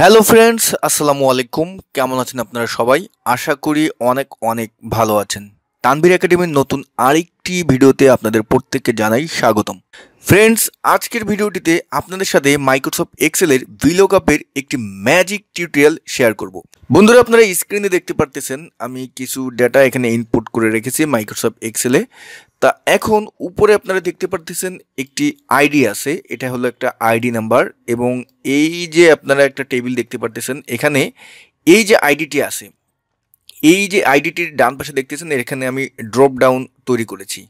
Hello friends, আসসালামু আলাইকুম। কেমন আছেন আপনারা সবাই? আশা করি অনেক অনেক ভালো আছেন। তানভীর একাডেমির নতুন আরেকটি ভিডিওতে আপনাদের প্রত্যেককে জানাই স্বাগতম। ফ্রেন্ডস, আজকের ভিডিওটিতে আপনাদের সাথে মাইক্রোসফট এক্সেলের ভিলুকআপের একটি ম্যাজিক টিউটোরিয়াল শেয়ার করব। বন্ধুরা, আপনারা স্ক্রিনে দেখতে পারতেছেন আমি কিছু ডেটা এখানে ইনপুট করে রেখেছি মাইক্রোসফট এক্সেলে। তা এখন উপরে আপনারা দেখতে পারতেছেন একটি আইডি আছে, এটা হলো একটা আইডি নাম্বার, এবং এই যে আপনারা একটা টেবিল দেখতে পারতেছেন এখানে এই যে আইডিটি আছে, এই যে আইডিটির ডান পাশে দেখতেছেন এখানে আমি ড্রপ ডাউন তৈরি করেছি।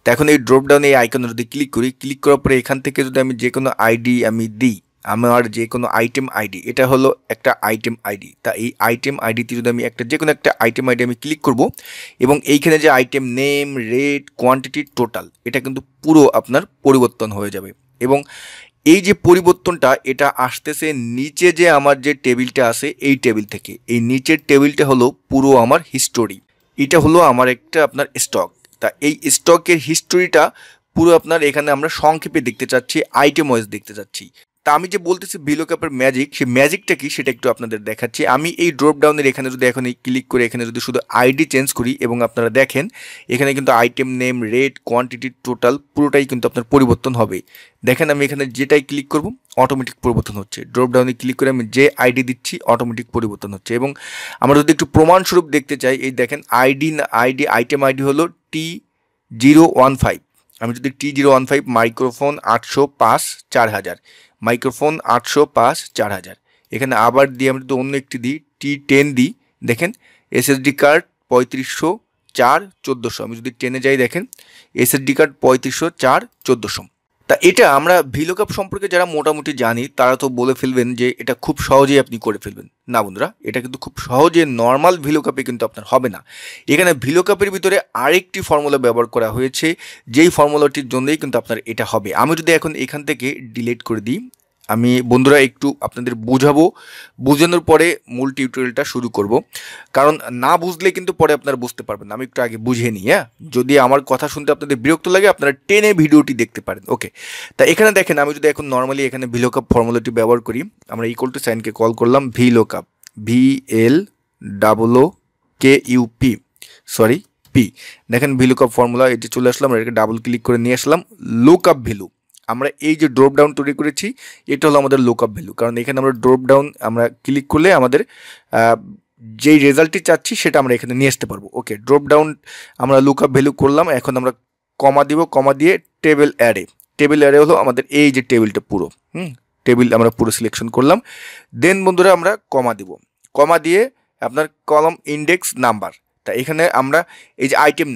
তো এখন এই ড্রপ ডাউনে এই আইকনে যদি ক্লিক করি, ক্লিক করার পরে এখান থেকে যদি আমি যে কোনো আইডি আমি দিই, আমার যে কোনো আইটেম আইডি, এটা হলো একটা আইটেম আইডি। তা এই আইটেম আইডিতে যদি আমি একটা যে কোনো একটা আইটেম আইডি আমি ক্লিক করব, এবং এইখানে যে item name, rate, quantity, total, এটা কিন্তু পুরো আপনার পরিবর্তন হয়ে যাবে। এবং এই যে পরিবর্তনটা এটা আসতেছে নিচে যে আমার যে টেবিলটা আছে এই টেবিল থেকে। এই নিচের টেবিলটা হলো পুরো আমার হিস্টোরি, এটা হলো আমার একটা আপনার স্টক। তা এই স্টকের হিস্টোরিটা পুরো আপনার এখানে আমরা সংক্ষেপে দেখতে চাচ্ছি, আইটেম ওয়াইজ দেখতে চাচ্ছি। তা আমি যে বলতেছি ভিলুকআপের ম্যাজিক, সেই ম্যাজিকটা কি সেটা একটু আপনাদের দেখাচ্ছি। আমি এই ড্রপ ডাউনের এখানে যদি এখন এই ক্লিক করে এখানে যদি শুধু আইডি চেঞ্জ করি, এবং আপনারা দেখেন এখানে কিন্তু item name, rate, quantity, total পুরোটাই কিন্তু আপনার পরিবর্তন হবে। দেখেন আমি এখানে যেটাই ক্লিক করব অটোমেটিক পরিবর্তন হচ্ছে। ড্রপ ডাউনে ক্লিক করে আমি যে আইডি দিচ্ছি অটোমেটিক পরিবর্তন হচ্ছে। এবং আমরা যদি একটু প্রমাণস্বরূপ দেখতে চাই, এই দেখেন আইটেম আইডি হলো T015। আমি যদি T015 মাইক্রোফোন 805/4000, মাইক্রোফোন 805/4000, এখানে আবার দিয়ে আমি যদি অন্য একটি দিই T10 দিই, দেখেন এসএসডি কার্ড 3500/4/1400। আমি যদি 10-এ যাই, দেখেন এসএসডি কার্ড 3500/4/1400। তা এটা আমরা ভিলুকআপ সম্পর্কে যারা মোটামুটি জানি তারা তো বলে ফেলবেন যে এটা খুব সহজেই আপনি করে ফেলবেন। না বন্ধুরা, এটা কিন্তু খুব সহজে নর্মাল ভিলুকআপে কিন্তু আপনার হবে না। এখানে ভিলুকআপের ভিতরে আরেকটি ফর্মুলা ব্যবহার করা হয়েছে, যেই ফর্মুলাটির জন্যই কিন্তু আপনার এটা হবে। আমি যদি এখন এখান থেকে ডিলিট করে দিই, আমি বন্ধুরা একটু আপনাদের বোঝানোর পরে মূল টিউটোরিয়ালটা শুরু করব, কারণ না বুঝলে কিন্তু পরে আপনারা বুঝতে পারবেন না। আমি একটু আগে বুঝিয়ে নিই। হ্যাঁ, যদি আমার কথা শুনতে আপনাদের বিরক্ত লাগে আপনারা টেনে ভিডিওটি দেখতে পারেন। ওকে, তা এখানে দেখেন আমি যদি এখন নর্মালি এখানে ভিলুকআপ ফর্মুলাটি ব্যবহার করি, আমরা ইকুয়াল টু সাইনকে কল করলাম ভিলুকআপ, VLOOKUP, দেখেন ভিলুকআপ ফর্মুলা এটি চলে আসলাম। এটাকে ডাবল ক্লিক করে নিয়ে আসলাম লুকআপ ভ্যালু। আমরা এই যে ড্রপ ডাউন তৈরি করেছি এটা হলো আমাদের লুকআপ ভ্যালু, কারণ এখানে আমরা ড্রপ ডাউন আমরা ক্লিক করলে আমাদের যেই রেজাল্টটি চাচ্ছি সেটা আমরা এখানে নিয়ে আসতে পারবো। ওকে, ড্রপ ডাউন আমরা লুকআপ ভ্যালু করলাম। এখন আমরা কমা দিব, কমা দিয়ে টেবিল অ্যারে হলো আমাদের এই যে টেবিলটা পুরো, টেবিল আমরা পুরো সিলেকশন করলাম। দেন বন্ধুরা আমরা কমা দিব, কমা দিয়ে আপনার কলম ইন্ডেক্স নাম্বার। তা এখানে আমরা এই যে আইটেম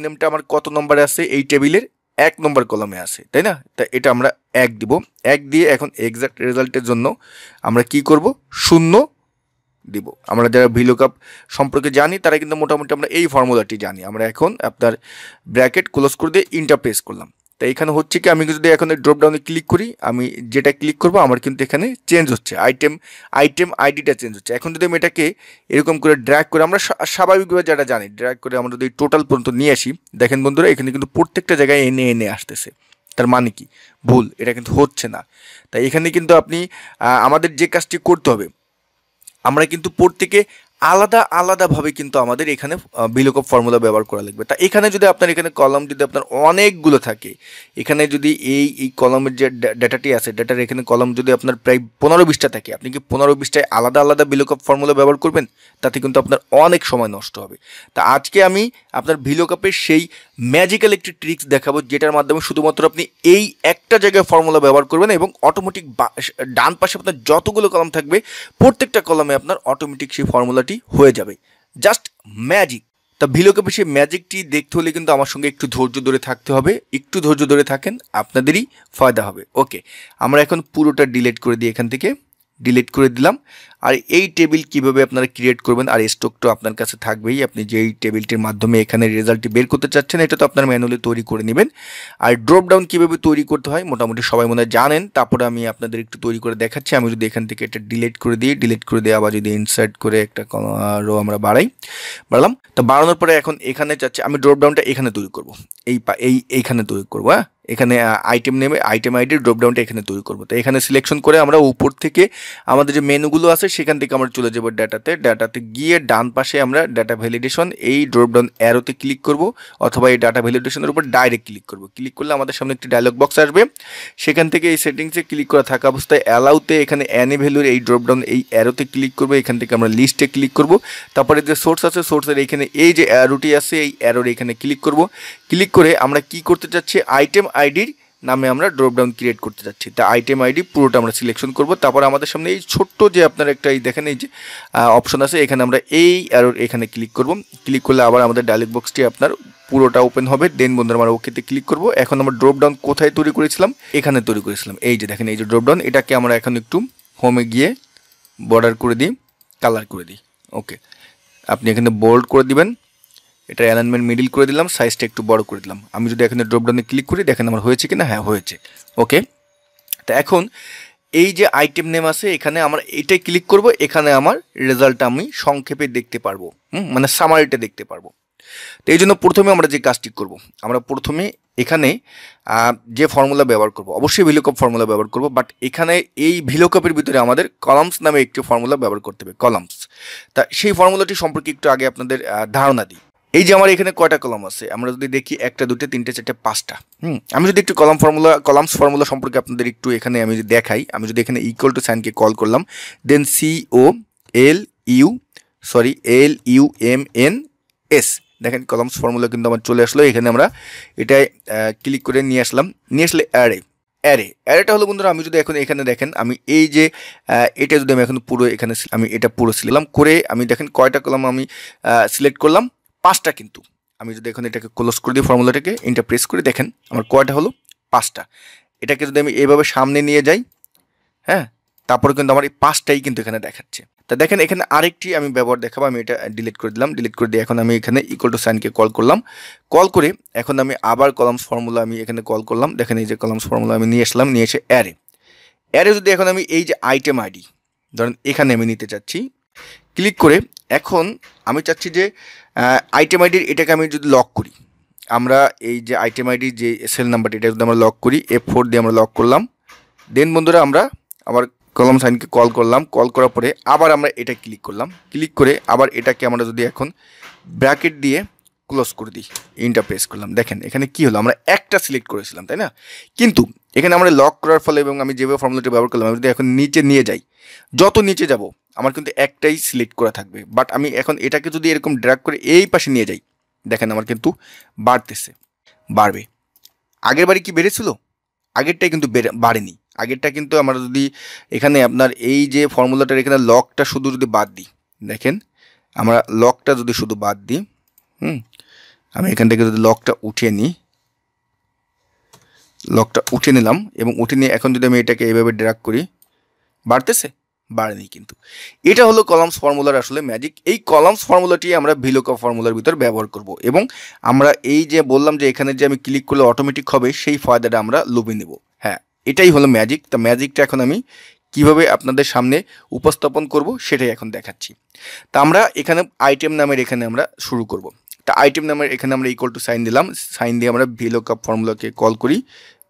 নেমটা আমার কত নম্বরে আছে, এই টেবিলের 1 নম্বর কলমে আছে, তাই না? তা এটা আমরা 1 দিব। 1 দিয়ে এখন এক্সাক্ট রেজাল্টের জন্য আমরা কি করব, 0 দিব। আমরা যারা ভিলুকআপ সম্পর্কে জানি তারা কিন্তু মোটামুটি আমরা এই ফর্মুলাটি জানি। আমরা এখন আপনার ব্র্যাকেট ক্লোজ করে দিয়ে ইন্টার প্রেস করলাম। তাই এখানে হচ্ছে কি, আমি যদি এখন ড্রপ ডাউনে ক্লিক করি, আমি যেটা ক্লিক করব আমার কিন্তু এখানে চেঞ্জ হচ্ছে, আইটেম আইডিটা চেঞ্জ হচ্ছে। এখন যদি আমি এটাকে এরকম করে ড্র্যাগ করে, আমরা স্বাভাবিকভাবে যেটা জানি ড্র্যাগ করে আমরা যদি টোটাল পর্যন্ত নিয়ে আসি, দেখেন বন্ধুরা এখানে কিন্তু প্রত্যেকটা জায়গায় এনে আসতেছে। তার মানে কি, ভুল, এটা কিন্তু হচ্ছে না। তাই এখানে কিন্তু আপনি আমাদের যে কাজটি করতে হবে, আমরা কিন্তু প্রত্যেকে আলাদাভাবে কিন্তু আমাদের এখানে ভিলুকআপ ফর্মুলা ব্যবহার করা লাগবে। তা এখানে যদি আপনার এখানে কলম যদি আপনার অনেকগুলো থাকে, এখানে যদি এই কলমের যে ডেটাটি আছে, ডেটার এখানে কলম যদি আপনার প্রায় 15-20টা থাকে, আপনি কি 15-20টায় আলাদা ভিলুকআপ ফর্মুলা ব্যবহার করবেন? তাতে কিন্তু আপনার অনেক সময় নষ্ট হবে। তা আজকে আমি আপনার ভিলুকআপের সেই ম্যাজিক্যাল একটি ট্রিক্স দেখাবো, যেটার মাধ্যমে শুধুমাত্র আপনি এই একটা জায়গায় ফর্মুলা ব্যবহার করবেন এবং অটোমেটিক ডান পাশে আপনার যতগুলো কলম থাকবে প্রত্যেকটা কলমে আপনার অটোমেটিক সেই ফর্মুলাটি হয়ে যাবে। Just magic. তা ভিলুকআপে সেই ম্যাজিকটি দেখতে হলে কিন্তু আমার সঙ্গে একটু ধৈর্য ধরে থাকতে হবে। একটু ধৈর্য ধরে থাকেন, আপনাদেরই ফায়দা হবে। ওকে, আমরা এখন পুরোটা ডিলিট করে দিই, এখান থেকে ডিলিট করে দিলাম। আর এই টেবিল কিভাবে আপনারা ক্রিয়েট করবেন, আর স্টকটা আপনার কাছে থাকবেই। আপনি যেই টেবিলটির মাধ্যমে এখানে রেজাল্টটি বের করতে চাচ্ছেন এটা তো আপনার ম্যানুয়ালি তৈরি করে নেবেন। আর ড্রপ ডাউন কীভাবে তৈরি করতে হয় মোটামুটি সবাই মনে হয় জানেন, তারপরে আমি আপনাদের একটু তৈরি করে দেখাচ্ছি। আমি যদি এখান থেকে এটা ডিলিট করে দিই আবার যদি ইনসার্ট করে একটা রো আমরা বাড়ালাম। তো বাড়ানোর পরে এখন এখানে চাচ্ছি আমি ড্রপ ডাউনটা এখানে তৈরি করবো, এইখানে তৈরি করবো। হ্যাঁ, এখানে আইটেম নেমে আইটেম আইডির ড্রপডাউনটা এখানে তৈরি করবো। তো এখানে সিলেকশন করে আমরা উপর থেকে আমাদের যে মেনুগুলো আছে সেখান থেকে আমরা চলে যাবো ডাটাতে গিয়ে ডান পাশে আমরা ডাটা ভ্যালিডেশন এই ড্রপডাউন অ্যারোতে ক্লিক করব, অথবা এই ডাটা ভ্যালিডেশনের উপর ডাইরেক্ট ক্লিক করব। ক্লিক করলে আমাদের সামনে একটি ডায়লগ বক্স আসবে, সেখান থেকে এই সেটিংসে ক্লিক করা থাকা অবস্থায় অ্যালাউতে এখানে অ্যানি ভ্যালুর এই ড্রপডাউন এই অ্যারোতে ক্লিক করবো। এখান থেকে আমরা লিস্টে ক্লিক করব, তারপরে যে সোর্স আছে সোর্সের এখানে এই যে অ্যারোটি আছে এই অ্যারোর এখানে ক্লিক করব। ক্লিক করে আমরা কি করতে চাচ্ছি, আইটেম আইডির নামে আমরা ড্রপডাউন ক্রিয়েট করতে যাচ্ছি। তা আইটেম আইডি পুরোটা আমরা সিলেকশন করব। তারপর আমাদের সামনে এই ছোট্ট যে আপনার একটা এই দেখেন এই যে অপশন আছে, এখানে আমরা এই অ্যারোর এখানে ক্লিক করব। ক্লিক করলে আবার আমাদের ডায়লগ বক্সটি আপনার পুরোটা ওপেন হবে। দেন বন্ধুরা আমরা ওকেতে ক্লিক করব। এখন আমরা ড্রপডাউন কোথায় তৈরি করেছিলাম, এখানে তৈরি করেছিলাম। এই যে দেখেন এই যে ড্রপডাউন, এটাকে আমরা এখন একটু হোমে গিয়ে বর্ডার করে দিই, কালার করে দিই। ওকে, আপনি এখানে বোল্ড করে দিবেন, এটা অ্যালাইনমেন্ট মিডিল করে দিলাম, সাইজটা একটু বড় করে দিলাম। আমি যদি এখানে ড্রপডাউনে ক্লিক করি দেখেন আমার হয়েছে কিনা, হ্যাঁ হয়েছে। ওকে, তো এখন এই যে আইটেম নেম আছে এখানে আমরা এটাই ক্লিক করব, এখানে আমার রেজাল্টটা আমি সংক্ষেপে দেখতে পারবো, মানে সামারিটা দেখতে পারবো। তো এই জন্য প্রথমে আমরা যে কাজটি করব, আমরা প্রথমে এখানে যে ফর্মুলা ব্যবহার করব, অবশ্যই ভিলুকআপ ফর্মুলা ব্যবহার করব, বাট এখানে এই ভিলুকআপের ভিতরে আমাদের কলামস নামে একটি ফর্মুলা ব্যবহার করতে হবে, কলামস। তা সেই ফর্মুলাটি সম্পর্কে একটু আগে আপনাদের ধারণা দিই। এই যে আমার এখানে কয়টা কলাম আছে, আমরা যদি দেখি 1 2 3 4 5 5টা। আমি যদি একটু কলামস ফর্মুলা সম্পর্কে আপনাদের একটু এখানে আমি যদি দেখাই, আমি যদি এখানে ইকুয়াল টু সাইনকে কল করলাম, দেন COLUMNS, দেখেন কলামস ফর্মুলা কিন্তু আমার চলে আসলো। এখানে আমরা এটাই ক্লিক করে নিয়ে আসলাম। নিয়ে আসলে অ্যারেটা হলো বন্ধুরা, আমি যদি এখন এখানে দেখেন আমি এই যে এটা যদি আমি এখন পুরো এখানে আমি এটা পুরো সিলেক্ট করে আমি দেখেন কয়টা কলাম আমি সিলেক্ট করলাম, 5টা। কিন্তু আমি যদি এখন এটাকে ক্লোজ করে দিই, ফর্মুলাটাকে এন্টার প্রেস করে দেখেন আমার কয়টা হলো, 5টা। এটাকে যদি আমি এইভাবে সামনে নিয়ে যাই, হ্যাঁ, তারপরে কিন্তু আমার এই 5টাই কিন্তু এখানে দেখাচ্ছে। তা দেখেন এখানে আরেকটি আমি ব্যবহার দেখাবো, আমি এটা ডিলিট করে দিলাম। ডিলিট করে দিয়ে এখন আমি এখানে ইকুয়াল টু সাইনকে কল করলাম। কল করে এখন আমি আবার কলামস ফর্মুলা আমি এখানে কল করলাম। দেখেন এই যে কলামস ফর্মুলা আমি নিয়ে আসলাম, নিয়ে এসে অ্যারে যদি এখন আমি এই যে আইটেম আইডি ধরেন এখানে আমি নিতে চাচ্ছি, ক্লিক করে এখন আমি চাচ্ছি যে আইটেম আইডির এটাকে আমি যদি লক করি, আমরা এই যে আইটেম আইডির যে সেল নাম্বারটি এটা যদি আমরা লক করি, F4 দিয়ে আমরা লক করলাম। দেন বন্ধুরা আমরা আবার কলাম সাইনকে কল করলাম। কল করার পরে আবার আমরা এটা ক্লিক করলাম। ক্লিক করে আবার এটাকে আমরা যদি এখন ব্র্যাকেট দিয়ে ক্লোজ করে দিই, এন্টার প্রেস করলাম, দেখেন এখানে কি হলো, আমরা একটা সিলেক্ট করেছিলাম তাই না, কিন্তু এখানে আমরা লক করার ফলে এবং আমি যেভাবে ফর্মুলাটি ব্যবহার করলাম, আমি যদি এখন নিচে নিয়ে যাই, যত নিচে যাব আমার কিন্তু একটাই সিলেক্ট করা থাকবে। বাট আমি এখন এটাকে যদি এরকম ড্র্যাগ করে এই পাশে নিয়ে যাই, দেখেন আমার কিন্তু বাড়বে। আগের বারে কি বেড়েছিল, আগেরটাই কিন্তু বাড়েনি। আগেরটা কিন্তু আমরা যদি এখানে আপনার এই যে ফর্মুলাটার এখানে লকটা শুধু যদি বাদ দিই, দেখেন আমরা লকটা যদি শুধু বাদ দিই, আমি এখান থেকে যদি লকটা উঠিয়ে নিই, লকটা উঠে নিলাম এবং উঠে নিয়ে এখন যদি আমি এটাকে এইভাবে ড্র্যাগ করি, বাড়েনি। কিন্তু এটা হলো কলামস ফর্মুলার আসলে ম্যাজিক। এই কলামস ফর্মুলাটি আমরা ভিলুকআপ ফর্মুলার ভিতর ব্যবহার করব এবং আমরা এই যে বললাম যে এখানে যে আমি ক্লিক করলে অটোমেটিক হবে, সেই ফায়দাটা আমরা লুপে নেব। হ্যাঁ, এটাই হলো ম্যাজিক। তা ম্যাজিকটা এখন আমি কিভাবে আপনাদের সামনে উপস্থাপন করব সেটাই এখন দেখাচ্ছি। তা আমরা এখানে আইটেম নামের এখানে আমরা শুরু করব। তা আইটেম নামের এখানে আমরা ইকুয়াল টু সাইন দিলাম। সাইন দিয়ে আমরা ভিলুকআপ ফর্মুলাকে কল করি।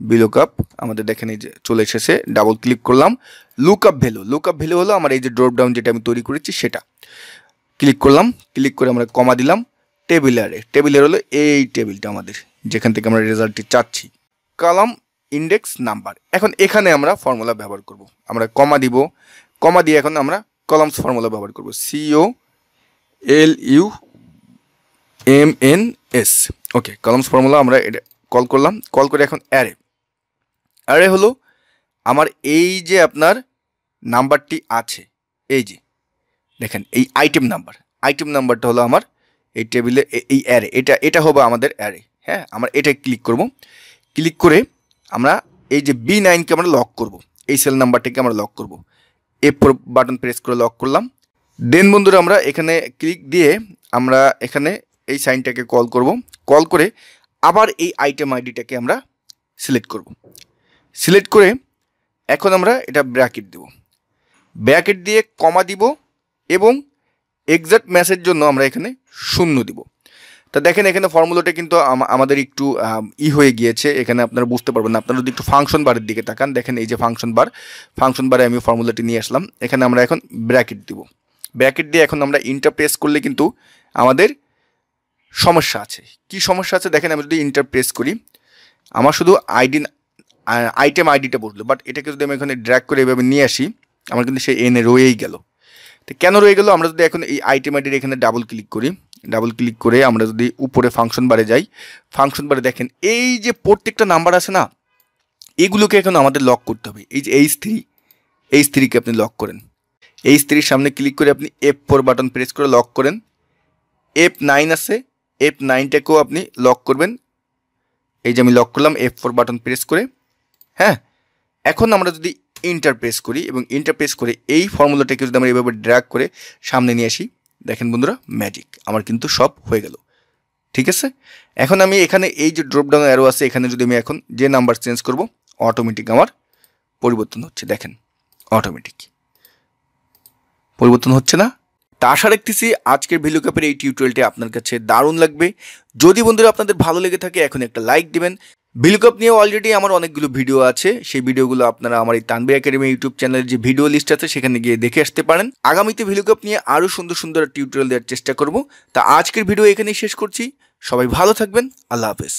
ভিলুকআপ আমাদের দেখেন এই যে চলে এসেছে, ডাবল ক্লিক করলাম। লুকআপ ভ্যালু হলো আমার এই যে ড্রপ ডাউন যেটা আমি তৈরি করেছি সেটা। ক্লিক করলাম, ক্লিক করে আমরা কমা দিলাম। টেবিলের হলো এই টেবিলটা আমাদের, যেখান থেকে আমরা রেজাল্টটি চাচ্ছি, কলাম ইন্ডেক্স নাম্বার। এখন এখানে আমরা ফর্মুলা ব্যবহার করব, আমরা কমা দিব। কমা দিয়ে এখন আমরা কলামস ফর্মুলা ব্যবহার করব, COLUMNS। ওকে, কলামস ফর্মুলা আমরা এটা কল করলাম। কল করে এখন অ্যারে হলো আমার এই যে আপনার নাম্বারটি আছে, এই যে দেখেন এই আইটেম নাম্বারটা হলো আমার এই টেবিলে এই অ্যারে, এটা হবে আমাদের অ্যারে। হ্যাঁ, আমরা এটাই ক্লিক করব। ক্লিক করে আমরা এই যে B9কে আমরা লক করব, এই সেল নাম্বারটিকে আমরা লক করব। F4 বাটন প্রেস করে লক করলাম। দেন বন্ধুরা আমরা এখানে ক্লিক দিয়ে আমরা এখানে এই সাইনটাকে কল করব। কল করে আবার এই আইটেম আইডিটাকে আমরা সিলেক্ট করব। সিলেক্ট করে এখন আমরা এটা ব্র্যাকেট দেব, ব্র্যাকেট দিয়ে কমা দিব এবং এক্সাক্ট ম্যাচের জন্য আমরা এখানে 0 দিব। তো দেখেন এখানে ফর্মুলাটা কিন্তু আমাদের একটু হয়ে গিয়েছে, এখানে আপনারা বুঝতে পারবেন না। আপনারা যদি একটু ফাংশন বারের দিকে তাকান, দেখেন এই যে ফাংশন বারে আমি ফর্মুলাটি নিয়ে আসলাম। এখানে আমরা এখন ব্র্যাকেট দিব, ব্র্যাকেট দিয়ে এখন আমরা ইন্টার প্রেস করলে কিন্তু আমাদের সমস্যা আছে। কি সমস্যা আছে দেখেন, আমি যদি ইন্টার প্রেস করি আমার শুধু আইটেম আইডিটা বসলো, বাট এটাকে যদি আমি এখানে ড্র্যাগ করে এভাবে নিয়ে আসি আমার কিন্তু সেই এনে রয়েই গেল। তো কেন রয়ে গেল? আমরা যদি এখন এই আইটেম আইডির এখানে ডাবল ক্লিক করি, ডাবল ক্লিক করে আমরা যদি উপরে ফাংশন বারে যাই, ফাংশন বারে দেখেন এই যে প্রত্যেকটা নাম্বার আছে না, এগুলোকে এখন আমাদের লক করতে হবে। এই যে H3কে আপনি লক করেন, H3 সামনে ক্লিক করে আপনি F4 বাটন প্রেস করে লক করেন। F9 আছে, F9টাকেও আপনি লক করবেন। এই যে আমি লক করলাম F4 বাটন প্রেস করে। হ্যাঁ, এখন আমরা যদি ইন্টার প্রেস করি এবং ইন্টার প্রেস করে এই ফর্মুলাটাকে যদি আমরা এইভাবে ড্র্যাগ করে সামনে নিয়ে আসি, দেখেন বন্ধুরা ম্যাজিক, আমার কিন্তু সব হয়ে গেল। ঠিক আছে, এখন আমি এখানে এই যে ড্রপ ডাউন অ্যারো আছে, এখানে যদি আমি এখন যে নাম্বার চেঞ্জ করব অটোমেটিক আমার পরিবর্তন হচ্ছে। দেখেন অটোমেটিক পরিবর্তন হচ্ছে না? তা আশা রাখতেছি আজকের VLOOKUP-এর এই টিউটোরিয়ালটি আপনার কাছে দারুণ লাগবে। যদি বন্ধুরা আপনাদের ভালো লেগে থাকে এখন একটা লাইক দিবেন। VLOOKUP নিয়ে অলরেডি আমার অনেকগুলো ভিডিও আছে, সেই ভিডিওগুলো আপনারা আমার এই তানভীর একাডেমি ইউটিউব চ্যানেলের যে ভিডিও লিস্ট আছে সেখানে গিয়ে দেখে আসতে পারেন। আগামীতে VLOOKUP নিয়ে আরও সুন্দর সুন্দর টিউটোরিয়াল দেওয়ার চেষ্টা করব। তা আজকের ভিডিও এখানেই শেষ করছি। সবাই ভালো থাকবেন, আল্লাহ হাফেজ।